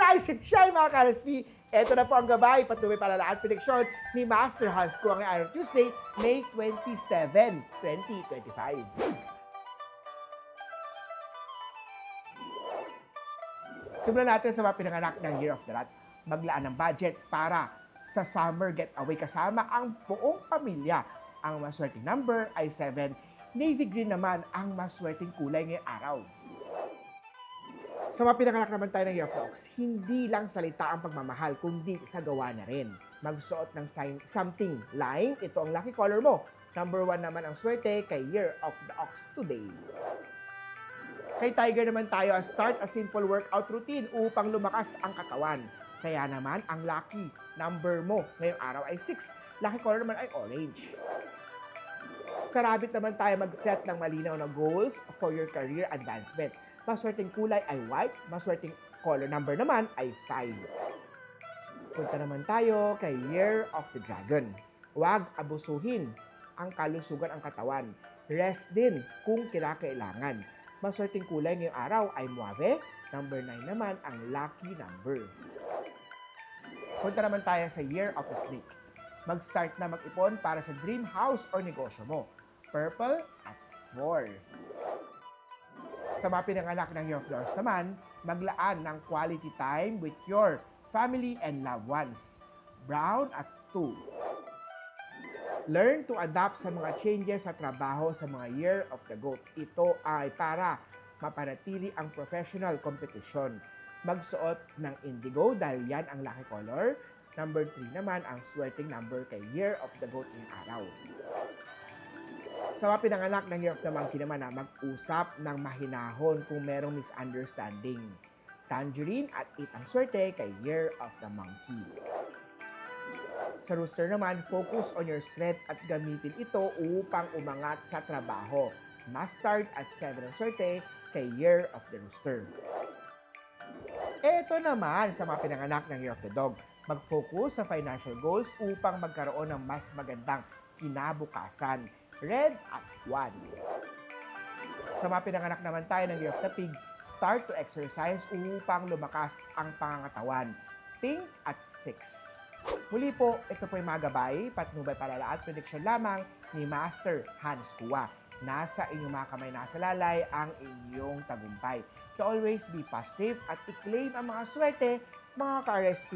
Rise and shine mga ka-RSP! Ito na po ang gabay, patuloy palalaan prediksyon ni Master Hans ko ang araw Tuesday, May 27, 2025. Simulan natin sa mga pinanganak ng Year of the Rat. Maglaan ng budget para sa summer getaway kasama ang buong pamilya. Ang maswerteng number ay 7. Navy green naman ang maswerteng kulay ngayong araw. Sa mga pinanganak naman tayo ng Year of the Ox, hindi lang salita ang pagmamahal, kundi sa gawa na rin. Magsuot ng something lying, ito ang lucky color mo. Number 1 naman ang swerte kay Year of the Ox today. Kay Tiger naman tayo, start a simple workout routine upang lumakas ang katawan. Kaya naman, ang lucky number mo ngayong araw ay 6. Lucky color naman ay orange. Sa Rabbit naman tayo mag-set ng malinaw na goals for your career advancement. Maswerteng kulay ay white, maswerteng color number naman ay 5. Punta naman tayo kay Year of the Dragon. Huwag abusuhin ang kalusugan ang katawan. Rest din kung kinakailangan. Maswerteng kulay ngayong araw ay mauve, number 9 naman ang lucky number. Punta naman tayo sa Year of the Snake. Mag-start na mag-ipon para sa dream house or negosyo mo. Purple at 4. Sa mga pinanganak ng Year of the Horse naman, maglaan ng quality time with your family and loved ones. Brown at 2. Learn to adapt sa mga changes sa trabaho sa mga Year of the Goat. Ito ay para mapanatili ang professional competition. Magsuot ng indigo dahil yan ang lucky color. Number 3 naman ang swerteng number kay Year of the Goat ngayong araw. Sa mga pinanganak ng Year of the Monkey naman na mag-usap ng mahinahon kung merong misunderstanding. Tangerine at 8 ang swerte kay Year of the Monkey. Sa Rooster naman, focus on your strength at gamitin ito upang umangat sa trabaho. Mustard at 7 ang swerte kay Year of the Rooster. Ito naman sa mga pinanganak ng Year of the Dog. Mag-focus sa financial goals upang magkaroon ng mas magandang kinabukasan. Red at 1. Sa mga pinanganak naman tayo ng Year of the Pig, start to exercise upang lumakas ang pangangatawan. Pink at 6. Muli po, ito po yung mga gabay, patnubay palalaat, prediction lamang ni Master Hans Kua. Nasa inyong mga kamay, nasa lalay ang inyong tagumpay. So always be positive at i-claim ang mga swerte, mga ka-RSP.